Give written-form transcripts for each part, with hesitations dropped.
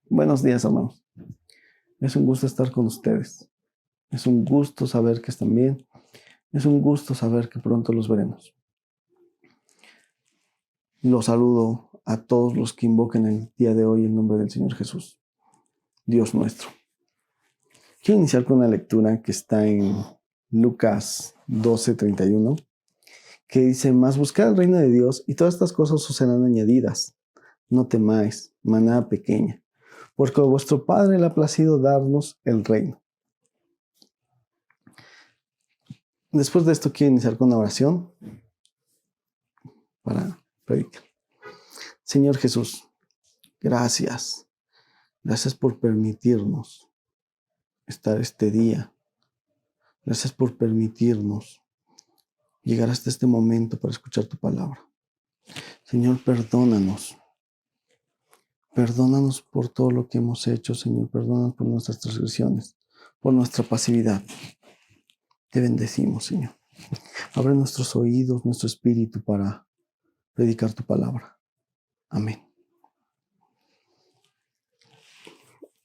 Buenos días, hermanos. Es un gusto estar con ustedes. Es un gusto saber que están bien. Es un gusto saber que pronto los veremos. Los saludo a todos los que invoquen el día de hoy el nombre del Señor Jesús, Dios nuestro. Quiero iniciar con una lectura que está en Lucas 12:31, que dice: Mas buscad el reino de Dios y todas estas cosas os serán añadidas. No temáis, manada pequeña, porque a vuestro Padre le ha placido darnos el reino. Después de esto quiero iniciar con una oración para predicar. Señor Jesús, gracias. Gracias por permitirnos estar este día. Gracias por permitirnos llegar hasta este momento para escuchar tu palabra. Señor, perdónanos. Perdónanos por todo lo que hemos hecho, Señor. Perdónanos por nuestras transgresiones, por nuestra pasividad. Te bendecimos, Señor. Abre nuestros oídos, nuestro espíritu para predicar tu palabra. Amén.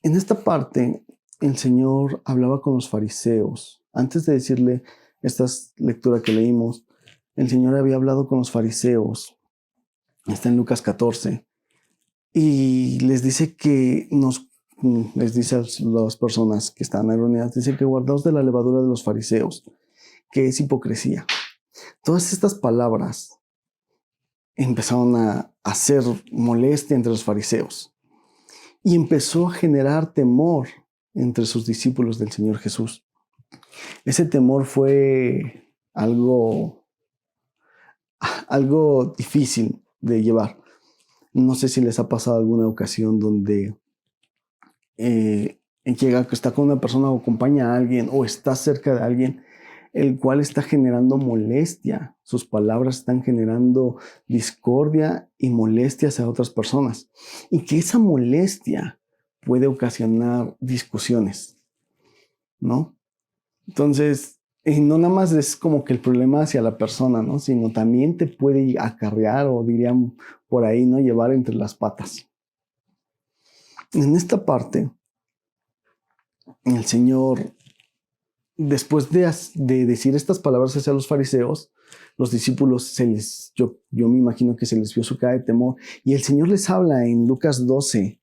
En esta parte, el Señor hablaba con los fariseos. Antes de decirle esta lectura que leímos, el Señor había hablado con los fariseos. Está en Lucas 14. Y les dice les dice a las personas que están reunidas, dice que guardaos de la levadura de los fariseos, que es hipocresía. Todas estas palabras empezaron a hacer molestia entre los fariseos. Y empezó a generar temor entre sus discípulos del Señor Jesús. Ese temor fue algo difícil de llevar. No sé si les ha pasado alguna ocasión donde está con una persona o acompaña a alguien o está cerca de alguien el cual está generando molestia. Sus palabras están generando discordia y molestia hacia otras personas. Y que esa molestia puede ocasionar discusiones, ¿no? Entonces, no nada más es como que el problema hacia la persona, ¿no? Sino también te puede acarrear, o dirían por ahí, ¿no? Llevar entre las patas. En esta parte, el Señor, después de decir estas palabras hacia los fariseos, los discípulos yo me imagino que se les vio su cara de temor, y el Señor les habla en Lucas 12,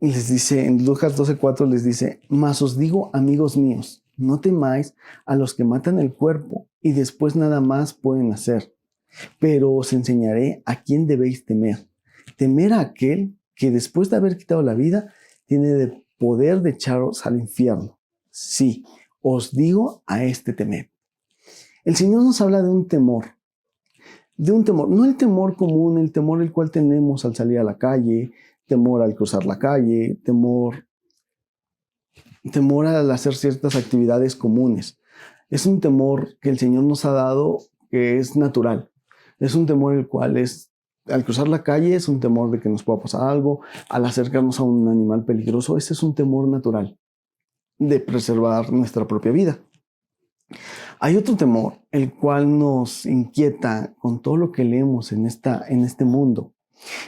y les dice, en Lucas 12:4 les dice: Mas os digo, amigos míos, no temáis a los que matan el cuerpo y después nada más pueden hacer, pero os enseñaré a quién debéis temer. Temer a aquel que después de haber quitado la vida tiene de poder de echaros al infierno. Sí, os digo, a este temed. El Señor nos habla de un temor, no el temor común, el temor el cual tenemos al salir a la calle, temor al cruzar la calle, temor al hacer ciertas actividades comunes. Es un temor que el Señor nos ha dado, que es natural. Es un temor el cual al cruzar la calle, es un temor de que nos pueda pasar algo. Al acercarnos a un animal peligroso, ese es un temor natural de preservar nuestra propia vida. Hay otro temor, el cual nos inquieta con todo lo que leemos en este mundo.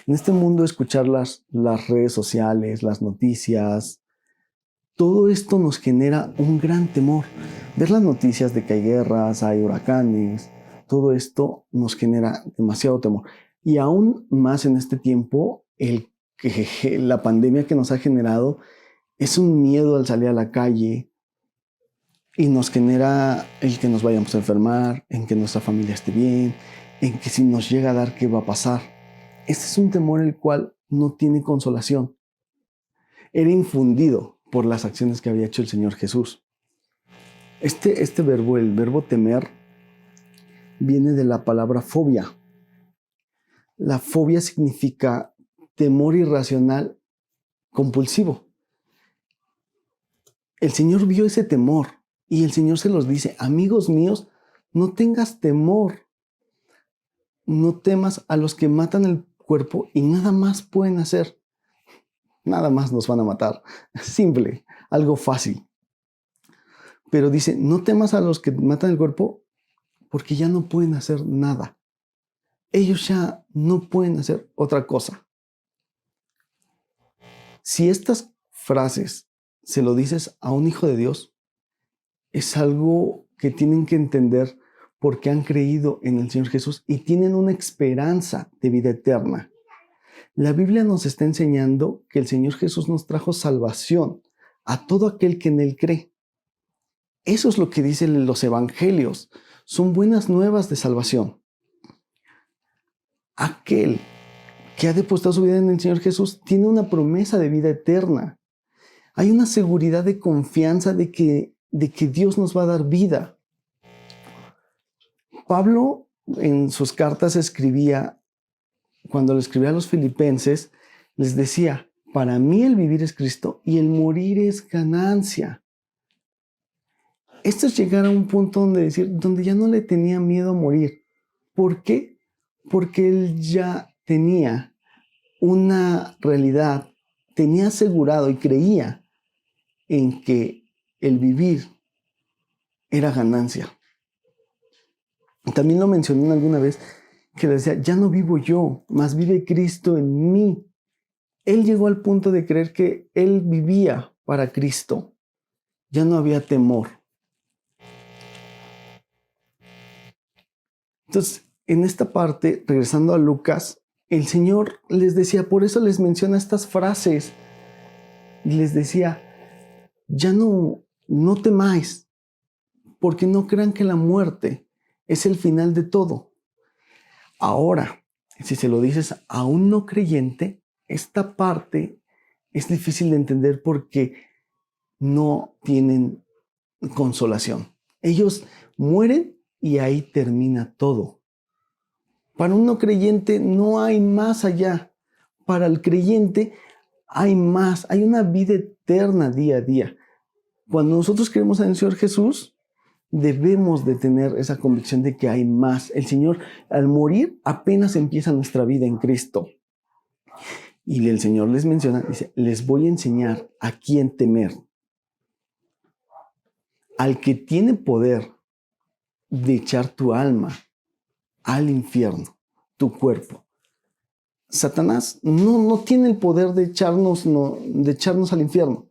En este mundo, escuchar las redes sociales, las noticias, todo esto nos genera un gran temor. Ver las noticias de que hay guerras, hay huracanes, todo esto nos genera demasiado temor. Y aún más en este tiempo, la pandemia que nos ha generado es un miedo al salir a la calle, y nos genera el que nos vayamos a enfermar, en que nuestra familia esté bien, en que si nos llega a dar, ¿qué va a pasar? Este es un temor el cual no tiene consolación. Era infundido por las acciones que había hecho el Señor Jesús. Este verbo, el verbo temer, viene de la palabra fobia. La fobia significa temor irracional compulsivo. El Señor vio ese temor y el Señor se los dice: amigos míos, no tengas temor. No temas a los que matan el cuerpo y nada más pueden hacer. Nada más nos van a matar. Simple, algo fácil. Pero dice: no temas a los que matan el cuerpo, porque ya no pueden hacer nada. Ellos ya no pueden hacer otra cosa. Si estas frases se lo dices a un hijo de Dios, es algo que tienen que entender porque han creído en el Señor Jesús y tienen una esperanza de vida eterna. La Biblia nos está enseñando que el Señor Jesús nos trajo salvación a todo aquel que en Él cree. Eso es lo que dicen los evangelios. Son buenas nuevas de salvación. Aquel que ha depositado su vida en el Señor Jesús tiene una promesa de vida eterna. Hay una seguridad de confianza de que Dios nos va a dar vida. Pablo en sus cartas escribía, cuando le escribía a los filipenses, les decía, para mí el vivir es Cristo y el morir es ganancia. Esto es llegar a un punto donde ya no le tenía miedo a morir. ¿Por qué? Porque él ya tenía una realidad, tenía asegurado y creía en que el vivir era ganancia. También lo mencioné alguna vez, que le decía, ya no vivo yo, mas vive Cristo en mí. Él llegó al punto de creer que él vivía para Cristo. Ya no había temor. Entonces, en esta parte, regresando a Lucas, el Señor les decía, por eso les menciona estas frases, y les decía, ya no temáis, porque no crean que la muerte es el final de todo. Ahora, si se lo dices a un no creyente, esta parte es difícil de entender porque no tienen consolación. Ellos mueren y ahí termina todo. Para un no creyente no hay más allá. Para el creyente hay más, hay una vida eterna día a día. Cuando nosotros creemos en el Señor Jesús, debemos de tener esa convicción de que hay más. El Señor, al morir, apenas empieza nuestra vida en Cristo. Y el Señor les menciona, dice, les voy a enseñar a quién temer. Al que tiene poder de echar tu alma al infierno, tu cuerpo. Satanás no tiene el poder de echarnos al infierno.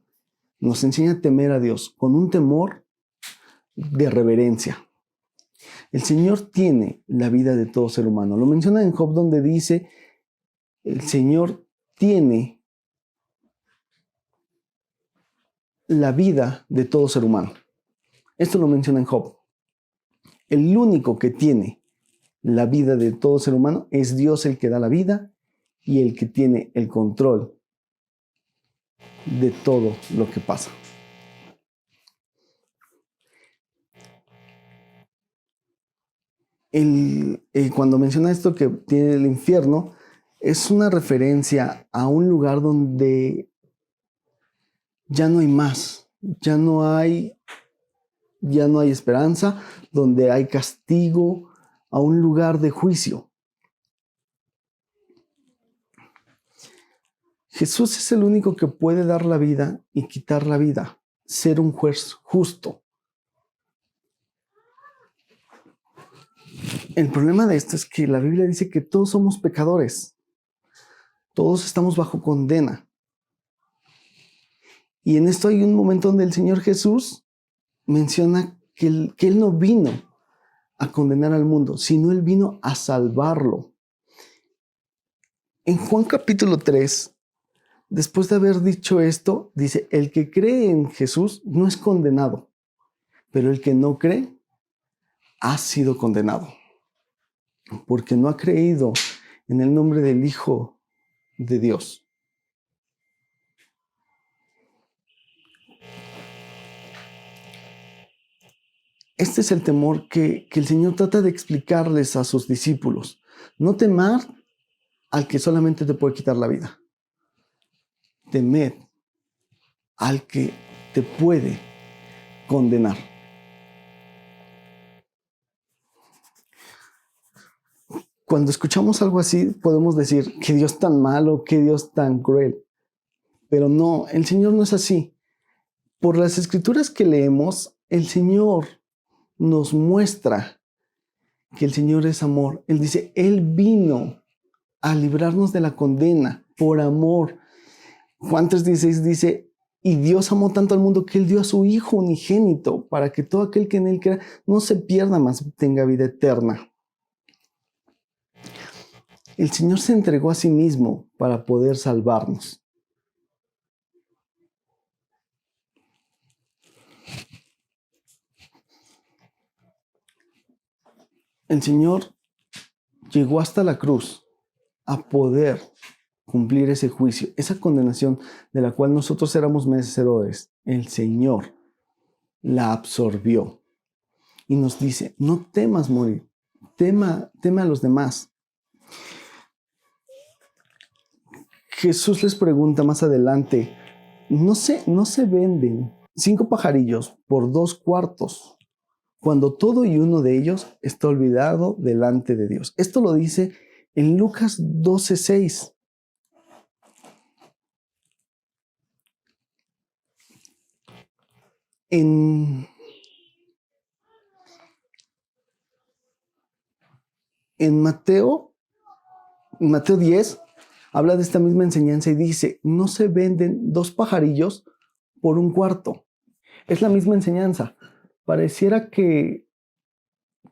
Nos enseña a temer a Dios con un temor de reverencia. El Señor tiene la vida de todo ser humano. Lo menciona en Job, donde dice, el Señor tiene la vida de todo ser humano. Esto lo menciona en Job. El único que tiene la vida de todo ser humano es Dios, el que da la vida y el que tiene el control de todo lo que pasa. Cuando menciona esto que tiene el infierno, es una referencia a un lugar donde ya no hay más, ya no hay esperanza, donde hay castigo, a un lugar de juicio. Jesús es el único que puede dar la vida y quitar la vida, ser un juez justo. El problema de esto es que la Biblia dice que todos somos pecadores, todos estamos bajo condena. Y en esto hay un momento donde el Señor Jesús menciona que Él no vino a condenar al mundo, sino Él vino a salvarlo. En Juan capítulo 3, después de haber dicho esto, dice, el que cree en Jesús no es condenado, pero el que no cree ha sido condenado, porque no ha creído en el nombre del Hijo de Dios. Este es el temor que el Señor trata de explicarles a sus discípulos. No temer al que solamente te puede quitar la vida. Temed al que te puede condenar. Cuando escuchamos algo así, podemos decir, qué Dios tan malo, qué Dios tan cruel. Pero no, el Señor no es así. Por las escrituras que leemos, el Señor nos muestra que el Señor es amor. Él dice, Él vino a librarnos de la condena por amor. Juan 3:16 dice, y Dios amó tanto al mundo que Él dio a su Hijo unigénito para que todo aquel que en Él crea no se pierda, mas tenga vida eterna. El Señor se entregó a sí mismo para poder salvarnos. El Señor llegó hasta la cruz a poder cumplir ese juicio, esa condenación de la cual nosotros éramos merecedores. El Señor la absorbió y nos dice, no temas morir, tema a los demás. Jesús les pregunta más adelante, no se venden 5 pajarillos por 2 cuartos, cuando todo y uno de ellos está olvidado delante de Dios. Esto lo dice en Lucas 12:6. En Mateo 10 habla de esta misma enseñanza y dice, no se venden 2 pajarillos por 1 cuarto. Es la misma enseñanza. Pareciera que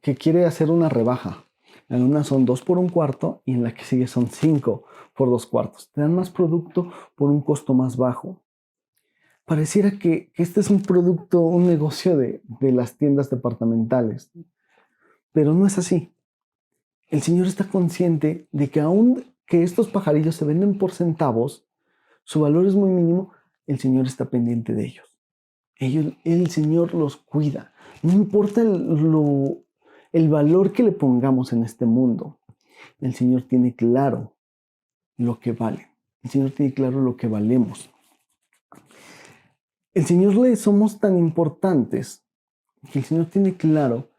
quiere hacer una rebaja. En una son 2 por 1 cuarto y en la que sigue son 5 por 2 cuartos. Te dan más producto por un costo más bajo. Pareciera que este es un producto, un negocio de las tiendas departamentales. Pero no es así. El Señor está consciente de que aun que estos pajarillos se venden por centavos, su valor es muy mínimo, el Señor está pendiente de ellos. El Señor los cuida. No importa el valor que le pongamos en este mundo, el Señor tiene claro lo que vale. El Señor tiene claro lo que valemos. El Señor le somos tan importantes que el Señor tiene claro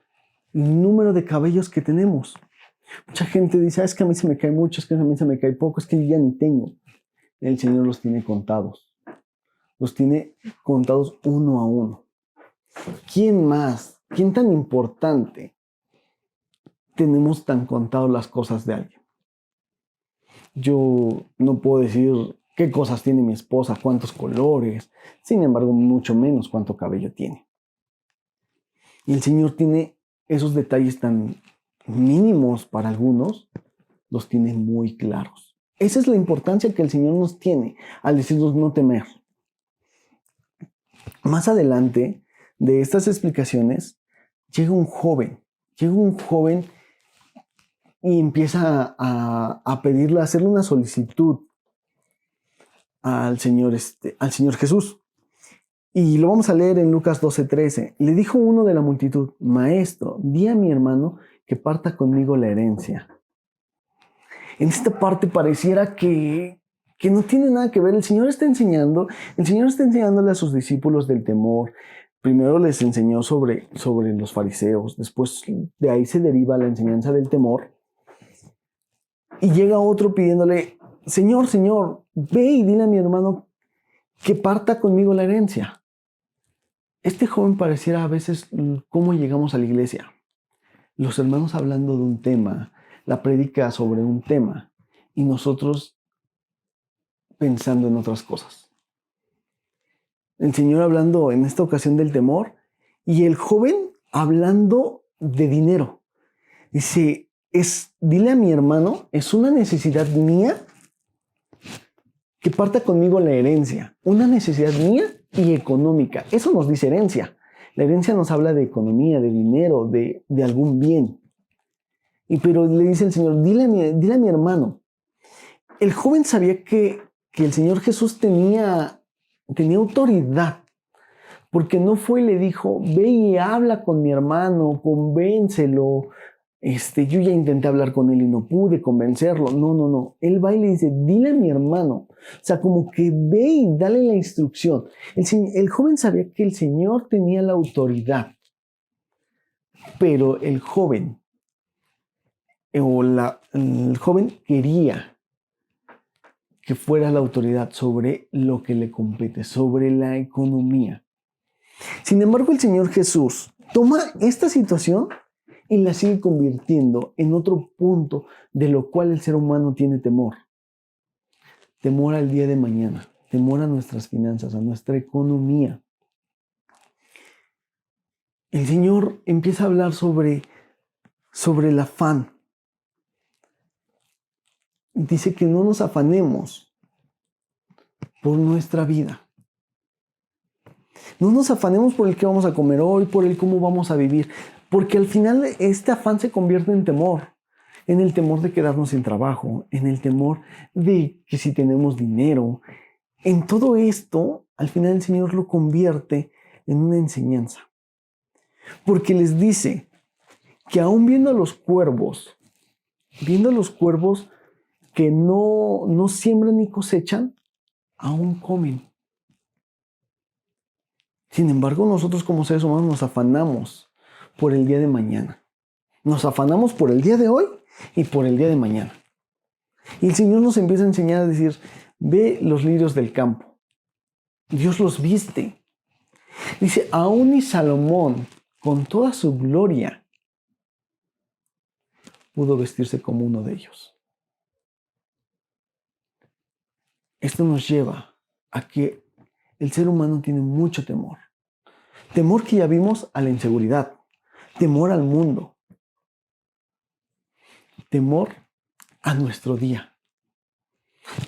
el número de cabellos que tenemos. Mucha gente dice, es que a mí se me cae mucho, es que a mí se me cae poco, es que yo ya ni tengo. El Señor los tiene contados. Los tiene contados uno a uno. ¿Quién más? ¿Quién tan importante tenemos tan contadas las cosas de alguien? Yo no puedo decir qué cosas tiene mi esposa, cuántos colores, sin embargo, mucho menos cuánto cabello tiene. Y el Señor tiene esos detalles tan mínimos para algunos, los tiene muy claros. Esa es la importancia que el Señor nos tiene al decirnos no temer. Más adelante de estas explicaciones, llega un joven y empieza a pedirle, a hacerle una solicitud al Señor Jesús. Y lo vamos a leer en Lucas 12:13. Le dijo uno de la multitud, Maestro, di a mi hermano que parta conmigo la herencia. En esta parte pareciera que no tiene nada que ver. El Señor está enseñándole a sus discípulos del temor. Primero les enseñó sobre los fariseos, después de ahí se deriva la enseñanza del temor. Y llega otro pidiéndole, Señor, ve y dile a mi hermano que parta conmigo la herencia. Este joven pareciera a veces cómo llegamos a la iglesia. Los hermanos hablando de un tema, la prédica sobre un tema, y nosotros pensando en otras cosas. El Señor hablando en esta ocasión del temor, y el joven hablando de dinero. Dice, dile a mi hermano, es una necesidad mía que parta conmigo la herencia. Una necesidad mía y económica. Eso nos dice herencia. La herencia nos habla de economía, de dinero, de algún bien. Pero le dice el Señor, dile a mi hermano. El joven sabía que el Señor Jesús tenía autoridad, porque no fue y le dijo, ve y habla con mi hermano, convéncelo. Yo ya intenté hablar con él y no pude convencerlo. No. Él va y le dice, dile a mi hermano. O sea, como que ve y dale la instrucción. El joven sabía que el Señor tenía la autoridad, pero el joven quería que fuera la autoridad sobre lo que le compete, sobre la economía. Sin embargo, el Señor Jesús toma esta situación y la sigue convirtiendo en otro punto de lo cual el ser humano tiene temor. Temor al día de mañana. temor a nuestras finanzas, a nuestra economía. El Señor empieza a hablar sobre el afán. Dice que no nos afanemos por nuestra vida. No nos afanemos por el que vamos a comer hoy, por el cómo vamos a vivir, porque al final este afán se convierte en temor. En el temor de quedarnos sin trabajo, en el temor de que si tenemos dinero. En todo esto, al final el Señor lo convierte en una enseñanza. Porque les dice que aún viendo a los cuervos que no siembran ni cosechan, aún comen. Sin embargo, nosotros como seres humanos nos afanamos por el día de mañana. Nos afanamos por el día de hoy y por el día de mañana. Y el Señor nos empieza a enseñar a decir, ve los lirios del campo. Dios los viste. Dice, aún y Salomón, con toda su gloria, pudo vestirse como uno de ellos. Esto nos lleva a que el ser humano tiene mucho temor. Temor que ya vimos a la inseguridad. Temor al mundo. Temor a nuestro día.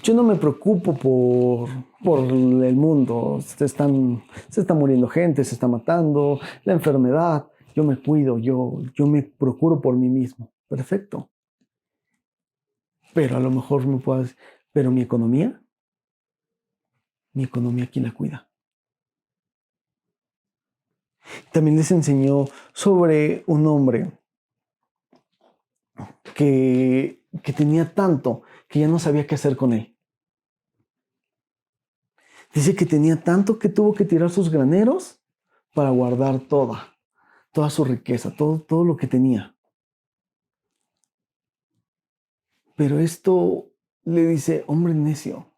Yo no me preocupo por el mundo. Se está muriendo gente, se está matando, la enfermedad. Yo me cuido, yo me procuro por mí mismo. Perfecto. Pero a lo mejor me puedo decir, pero mi economía, ¿quién la cuida? También les enseñó sobre un hombre que tenía tanto que ya no sabía qué hacer con él. Dice que tenía tanto que tuvo que tirar sus graneros para guardar toda su riqueza, todo lo que tenía. Pero esto le dice, hombre necio,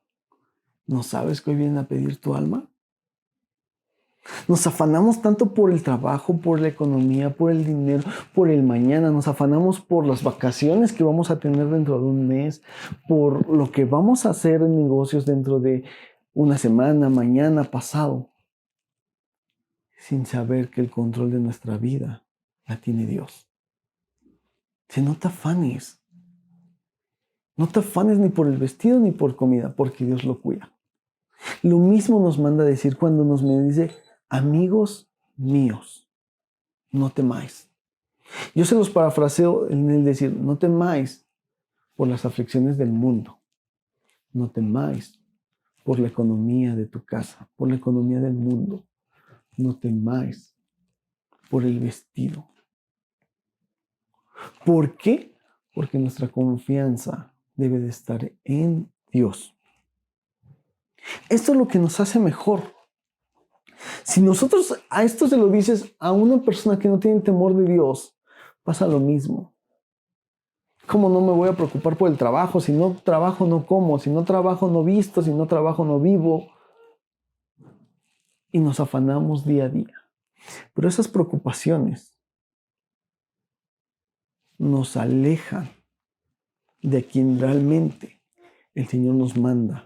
¿no sabes que hoy vienen a pedir tu alma? Nos afanamos tanto por el trabajo, por la economía, por el dinero, por el mañana. Nos afanamos por las vacaciones que vamos a tener dentro de un mes, por lo que vamos a hacer en negocios dentro de una semana, mañana, pasado, sin saber que el control de nuestra vida la tiene Dios. No te afanes. No te afanes ni por el vestido ni por comida, porque Dios lo cuida. Lo mismo nos manda a decir cuando nos dice, amigos míos, no temáis. Yo se los parafraseo en el decir, no temáis por las aflicciones del mundo. No temáis por la economía de tu casa, por la economía del mundo. No temáis por el vestido. ¿Por qué? Porque nuestra confianza debe de estar en Dios. Esto es lo que nos hace mejor. Si nosotros a esto se lo dices a una persona que no tiene temor de Dios, pasa lo mismo. ¿Cómo no me voy a preocupar por el trabajo? Si no trabajo no como, si no trabajo no visto, si no trabajo no vivo. Y nos afanamos día a día. Pero esas preocupaciones nos alejan de quien realmente el Señor nos manda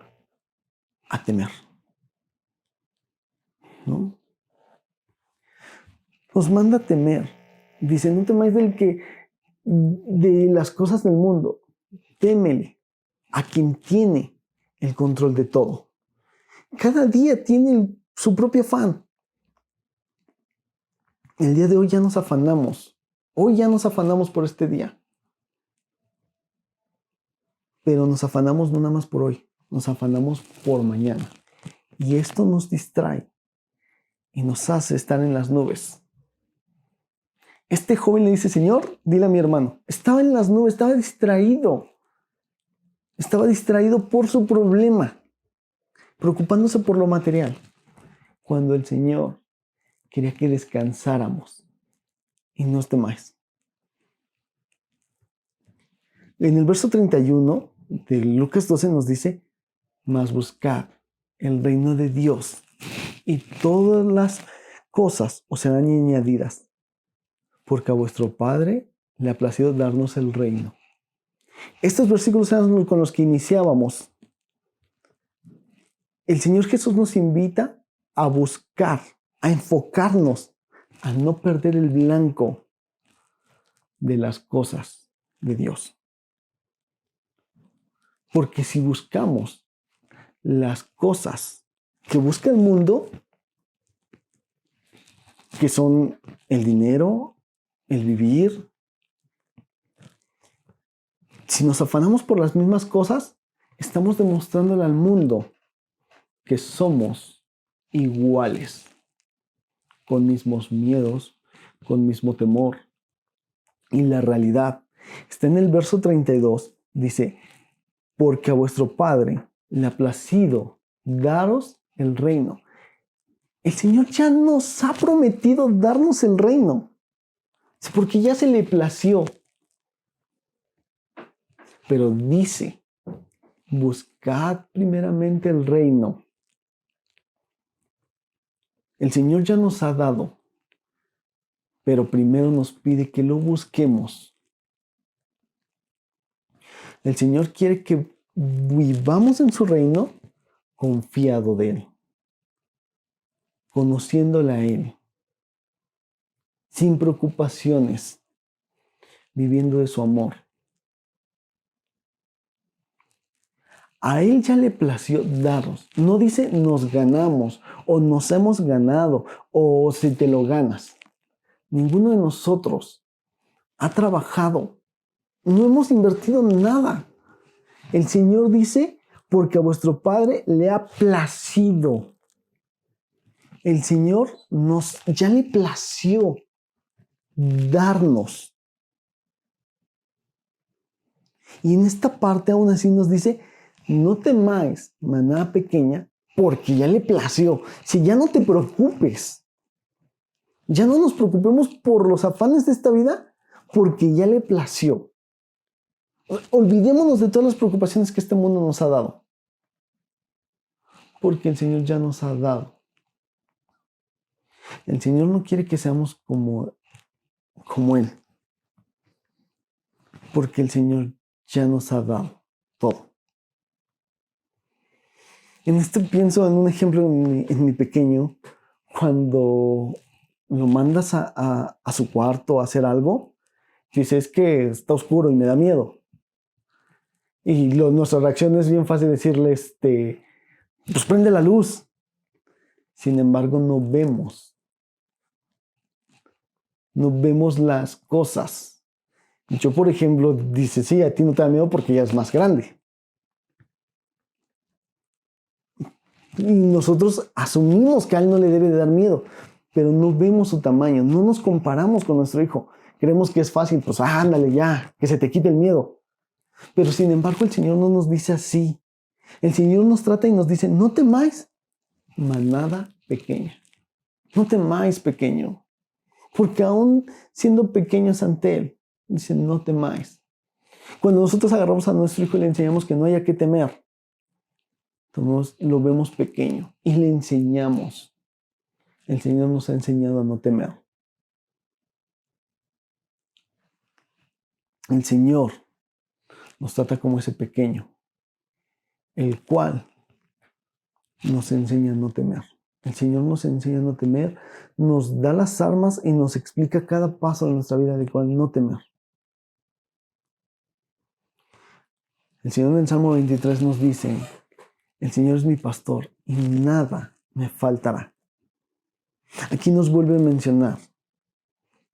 a temer. ¿No? Nos manda a temer. Dice, no temáis de las cosas del mundo. Témele a quien tiene el control de todo. Cada día tiene su propio afán. El día de hoy ya nos afanamos. Hoy ya nos afanamos por este día. Pero nos afanamos no nada más por hoy. Nos afanamos por mañana. Y esto nos distrae. Y nos hace estar en las nubes. Este joven le dice, Señor, dile a mi hermano. Estaba en las nubes, estaba distraído. Estaba distraído por su problema. Preocupándose por lo material. Cuando el Señor quería que descansáramos. Y no temáis. En el verso 31 de Lucas 12 nos dice, mas buscad el reino de Dios y todas las cosas os serán añadidas, porque a vuestro Padre le ha placido darnos el reino. Estos versículos eran con los que iniciábamos el Señor Jesús nos invita a buscar, a enfocarnos, a no perder el blanco de las cosas de Dios. Porque si buscamos las cosas que busca el mundo, que son el dinero, el vivir, si nos afanamos por las mismas cosas, estamos demostrándole al mundo que somos iguales, con mismos miedos, con mismo temor. Y la realidad está en el verso 32, dice, porque a vuestro Padre le ha placido daros el reino. El Señor ya nos ha prometido darnos el reino, porque ya se le plació. Pero dice, buscad primeramente el reino. El Señor ya nos ha dado, pero primero nos pide que lo busquemos. El Señor quiere que vivamos en su reino confiado de Él, conociéndole a Él, sin preocupaciones, viviendo de su amor. A Él ya le plació darnos. No dice nos ganamos o nos hemos ganado o si te lo ganas. Ninguno de nosotros ha trabajado. No hemos invertido nada. El Señor dice, porque a vuestro Padre le ha placido. El Señor ya le plació darnos. Y en esta parte aún así nos dice, no temáis, manada pequeña, porque ya le plació. Si ya no te preocupes, ya no nos preocupemos por los afanes de esta vida, porque ya le plació. Olvidémonos de todas las preocupaciones que este mundo nos ha dado, porque el Señor ya nos ha dado. El Señor no quiere que seamos como Él, porque el Señor ya nos ha dado todo. En esto pienso en un ejemplo en mi pequeño, cuando lo mandas a su cuarto a hacer algo, dice, es que está oscuro y me da miedo. Y nuestra reacción es bien fácil decirle, pues prende la luz. Sin embargo, no vemos las cosas. Yo, por ejemplo, dice, sí, a ti no te da miedo porque ya es más grande. Y nosotros asumimos que a él no le debe de dar miedo, pero no vemos su tamaño, no nos comparamos con nuestro hijo. Creemos que es fácil, pues ándale ya, que se te quite el miedo. Pero sin embargo el Señor no nos dice así. El Señor nos trata y nos dice, no temáis, manada pequeña. No temáis, pequeño. Porque aún siendo pequeños ante Él, dice, no temáis. Cuando nosotros agarramos a nuestro hijo y le enseñamos que no haya que temer, entonces lo vemos pequeño y le enseñamos. El Señor nos ha enseñado a no temer. El Señor nos trata como ese pequeño, el cual nos enseña a no temer. El Señor nos enseña a no temer, nos da las armas y nos explica cada paso de nuestra vida de cual no temer. El Señor en el Salmo 23 nos dice, el Señor es mi pastor y nada me faltará. Aquí nos vuelve a mencionar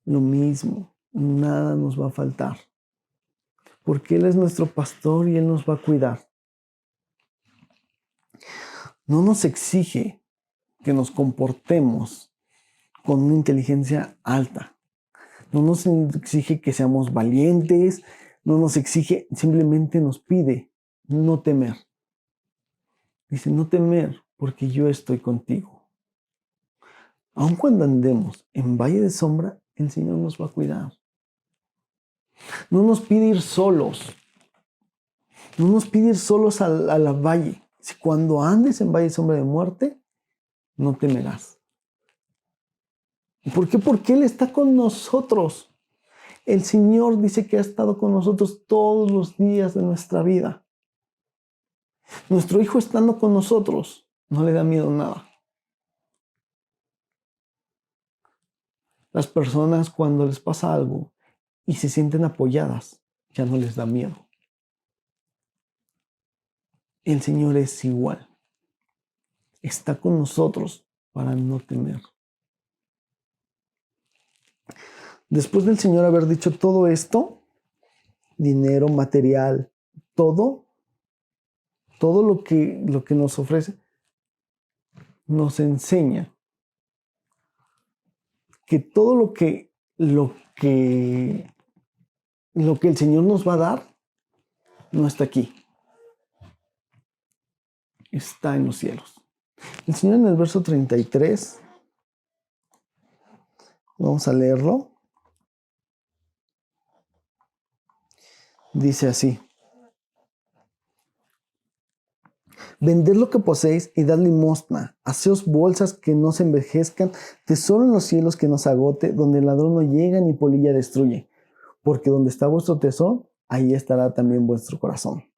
lo mismo, nada nos va a faltar, porque Él es nuestro pastor y Él nos va a cuidar. No nos exige que nos comportemos con una inteligencia alta. No nos exige que seamos valientes, no nos exige, simplemente nos pide no temer. Dice, no temer porque yo estoy contigo. Aun cuando andemos en valle de sombra, el Señor nos va a cuidar. No nos pide ir solos. No nos pide ir solos a la valle. Si cuando andes en valle de sombra de muerte, no temerás. ¿Por qué? Porque Él está con nosotros. El Señor dice que ha estado con nosotros todos los días de nuestra vida. Nuestro Hijo estando con nosotros no le da miedo nada. Las personas cuando les pasa algo y se sienten apoyadas, ya no les da miedo. El Señor es igual. Está con nosotros para no temer. Después del Señor haber dicho todo esto, dinero, material, todo lo que nos ofrece, nos enseña que todo lo que el Señor nos va a dar no está aquí, está en los cielos. El Señor en el verso 33, vamos a leerlo, dice así: vended lo que poseéis y dad limosna, haceos bolsas que no se envejezcan, tesoro en los cielos que no se agote, donde el ladrón no llega ni polilla destruye, porque donde está vuestro tesoro, ahí estará también vuestro corazón.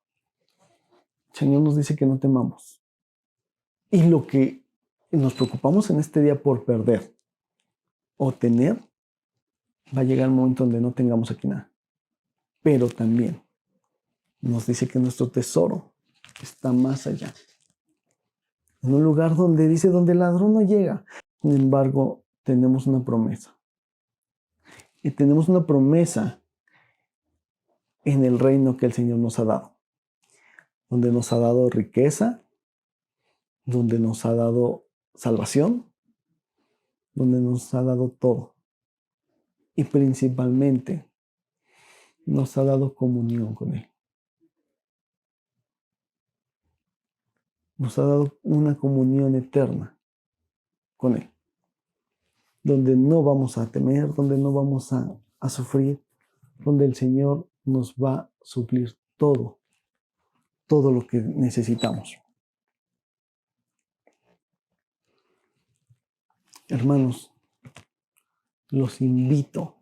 El Señor nos dice que no temamos. Y lo que nos preocupamos en este día por perder o tener, va a llegar el momento donde no tengamos aquí nada. Pero también nos dice que nuestro tesoro está más allá. En un lugar donde dice, donde el ladrón no llega. Sin embargo, tenemos una promesa. Y tenemos una promesa en el reino que el Señor nos ha dado. Donde nos ha dado riqueza, donde nos ha dado salvación, donde nos ha dado todo. Y principalmente nos ha dado comunión con Él. Nos ha dado una comunión eterna con Él. Donde no vamos a temer, donde no vamos a sufrir, donde el Señor nos va a suplir todo lo que necesitamos. Hermanos, los invito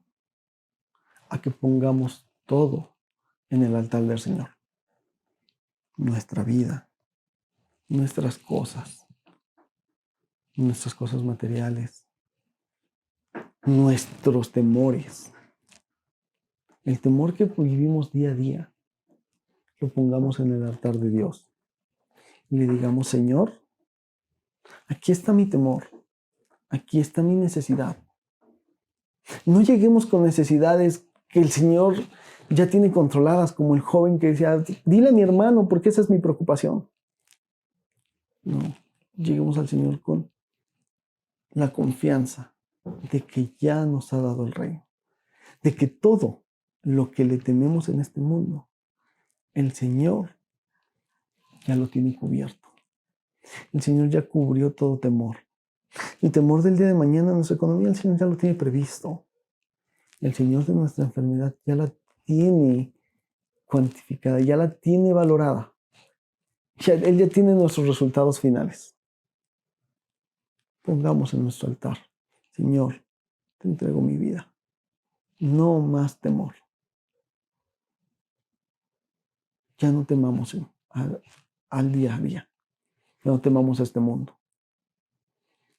a que pongamos todo en el altar del Señor. Nuestra vida, nuestras cosas materiales, nuestros temores, el temor que vivimos día a día, lo pongamos en el altar de Dios y le digamos: Señor, aquí está mi temor, aquí está mi necesidad. No lleguemos con necesidades que el Señor ya tiene controladas, como el joven que decía: dile a mi hermano, porque esa es mi preocupación. No, lleguemos al Señor con la confianza de que ya nos ha dado el reino, de que todo lo que le tememos en este mundo, el Señor ya lo tiene cubierto. El Señor ya cubrió todo temor. El temor del día de mañana, nuestra economía, el Señor ya lo tiene previsto. El Señor de nuestra enfermedad ya la tiene cuantificada, ya la tiene valorada. Él ya tiene nuestros resultados finales. Pongamos en nuestro altar: Señor, te entrego mi vida. No más temor. Ya no temamos al día a día. Ya no temamos a este mundo.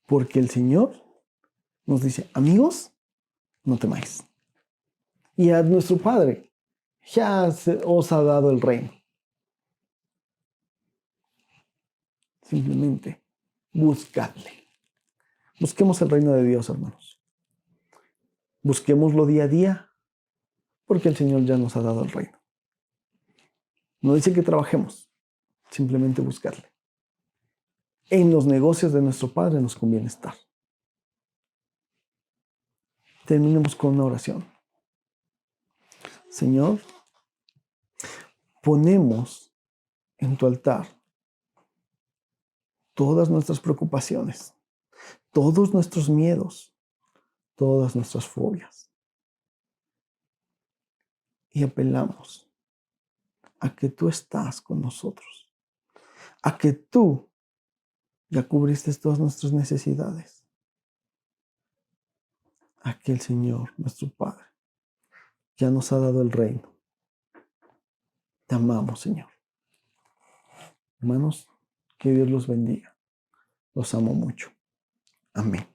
Porque el Señor nos dice: amigos, no temáis. Y a nuestro Padre ya os ha dado el reino. Simplemente buscadle. Busquemos el reino de Dios, hermanos. Busquémoslo día a día, porque el Señor ya nos ha dado el reino. No dice que trabajemos, simplemente buscarle. En los negocios de nuestro Padre nos conviene estar. Terminemos con una oración. Señor, ponemos en tu altar todas nuestras preocupaciones, todos nuestros miedos, todas nuestras fobias. Y apelamos a que tú estás con nosotros, a que tú ya cubriste todas nuestras necesidades, a que el Señor, nuestro Padre, ya nos ha dado el reino. Te amamos, Señor. Hermanos, que Dios los bendiga. Los amo mucho. Amén.